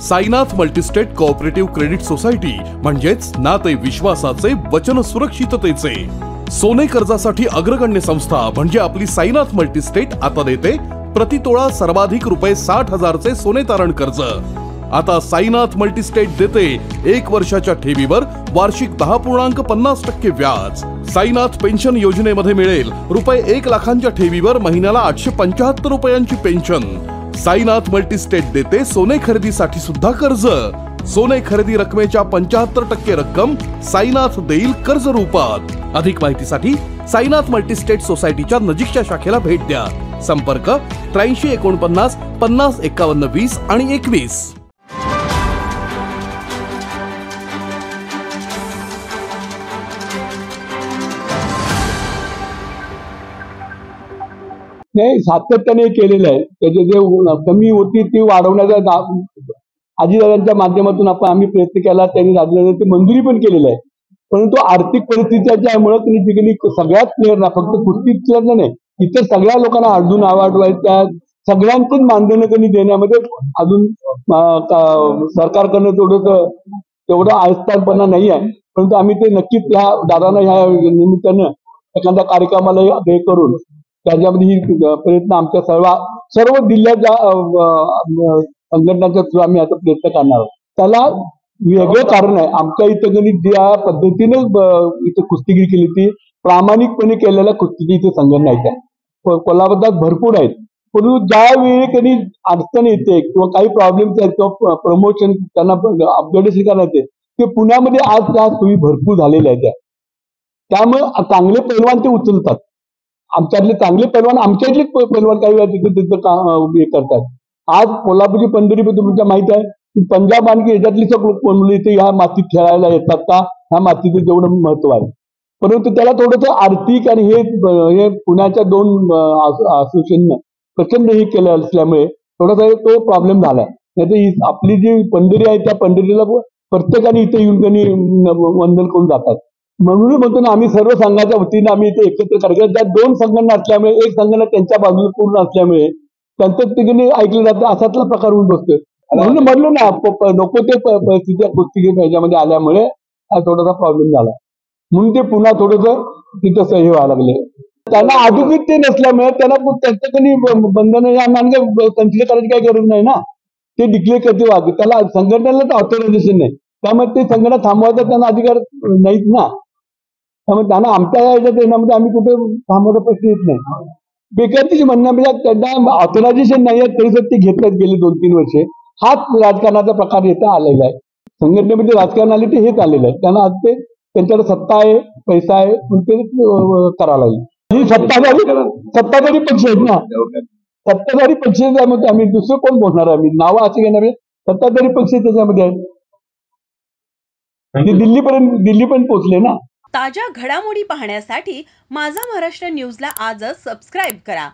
Sainath multi-state cooperative credit society म्हणजेच नाते विश्वासाचे वचन सुरक्षिततेचे। सोने कर्जासाठी अग्रगण्य संस्था म्हणजे आपली साईनाथ मल्टीस्टेट आता देते प्रतितोळा सर्वाधिक रुपये 60,000 चे सोने तारण कर्ज। आता साईनाथ मल्टीस्टेट देते 1 वर्षाच्या ठेवीवर वार्षिक 10.50% व्याज। साईनाथ पेन्शन योजनेमध्ये मिळेल रुपये 1 लाखांच्या ठेवीवर महिन्याला 875 रुपयांची पेन्शन। साईनाथ मल्टीस्टेट देते सोने खरेदीसाठी सुद्धा कर्ज। सोने खरेदी रकमेच्या 75% रक्कम साईनाथ देईल कर्ज रूपात। अधिक माहितीसाठी साईनाथ मल्टीस्टेट सोसायटीच्या नजीकच्या शाखेला भेट द्या। संपर्क 8349 50 51 20 आणि 21। नाही, सातत्याने केलेलं आहे। त्याचे जे कमी होती ती वाढवण्याचा आजीदादांच्या माध्यमातून आम्ही प्रयत्न केला, त्यांनी राज्यदादांची मंजुरी पण केलेली आहे। परंतु आर्थिक परिस्थितीच्यामुळे त्यांनी सगळ्याच प्लेयरना, फक्त कुस्तीच्या नाही, इतर सगळ्या लोकांना अजून वाढवायच्या, सगळ्यांचंच मानधन त्यांनी देण्यामध्ये अजून सरकारकडनं तेवढं आस्थापना नाही आहे। परंतु आम्ही ते नक्कीच ह्या दादांना ह्या निमित्तानं एखाद्या कार्यक्रमाला हे करून त्याच्यामध्ये ही प्रयत्न आमच्या सर्व जिल्ह्याच्या संघटनांच्या थ्रू आम्ही आता प्रयत्न करणार आहोत। त्याला वेगळं कारण आहे, आमच्या इथं ज्या पद्धतीने इथे कुस्तीगिरी केली ती प्रामाणिकपणे केलेल्या कुस्तीची इथे संघटना आहेत, कोल्हापुरात भरपूर आहेत। परंतु ज्यावेळी कधी अडचण येते किंवा काही प्रॉब्लेम्स आहेत किंवा प्रमोशन त्यांना अपग्रेडेशन करण्याचे, ते पुण्यामध्ये आज त्या सोयी भरपूर झालेल्या आहेत। त्यामुळे चांगले पैलवान ते उचलतात, आमच्यातले चांगले पैलवान, आमच्या इथले पैलवान काही वेळा तिथे करतात। आज कोल्हापूरची पंढरी तुमच्या माहिती आहे, पंजाब आणखी याच्यातली सगळं इथे ह्या मातीत खेळायला येतात का, ह्या मातीचं जेवढं महत्व आहे। परंतु त्याला थोडंसं आर्थिक आणि हे पुण्याच्या 2 असोसिएशननं प्रचंड हे केलं असल्यामुळे थोडासा तो प्रॉब्लेम झालाय। नाही आपली जी पंढरी आहे त्या पंढरीला प्रत्येकाने इथे येऊन त्यांनी वंदन करून जातात। म्हणून म्हणतो ना, आम्ही सर्व संघाच्या वतीने आम्ही इथे एकत्र कार्यक्रम, त्या 2 संघटना असल्यामुळे एक संघटना त्यांच्या बाजूला पूर्ण असल्यामुळे त्यांचं तिकडे ऐकलं जातं, असातला प्रकार होऊन बसतोय। म्हणून म्हटलं ना, नको ते परिस्थिती कुस्ती ह्याच्यामध्ये आल्यामुळे हा थोडासा प्रॉब्लेम झाला, म्हणून ते पुन्हा थोडंसं तिथं हे व्हायला लागले। त्यांना अधिकृत ते नसल्यामुळे त्यांना त्यांच्याकडे बंधन कन्सिडर करायची काही गरज नाही ना, ते डिक्लेअर करते वाग, त्याला संघटनेलाच ऑथरायझेशन नाही, त्यामुळे ते संघटना थांबवायचा त्यांना अधिकार नाहीत ना। त्यामुळे त्यांना आमच्या याच्यात येण्यामध्ये आम्ही कुठे थांबवायचा प्रश्न येत नाही। बेकारची म्हणणं म्हणजे त्यांना ऑथरायझेशन नाही आहे तरी ते घेतल्यात गेले 2-3 वर्षे। हाच राजकारणाचा प्रकार येथे आलेला आहे, संघटनेमध्ये राजकारण आले ते हेच आलेलं आहे। त्यांना आज ते त्यांच्याकडे सत्ता आहे, पैसा आहे, पण ते करायला लागले। ही सत्ताधारी पक्ष आहेत ना, सत्ताधारी पक्ष त्यामध्ये आम्ही दुसरं कोण बोलणार, आम्ही नावं असे घेणार, सत्ताधारी पक्ष त्याच्यामध्ये आहेत, दिल्लीपर्यंत पोहोचले ना। ताज्या घडामोडी पाहण्यासाठी माझा महाराष्ट्र न्यूजला आजच सबस्क्राईब करा।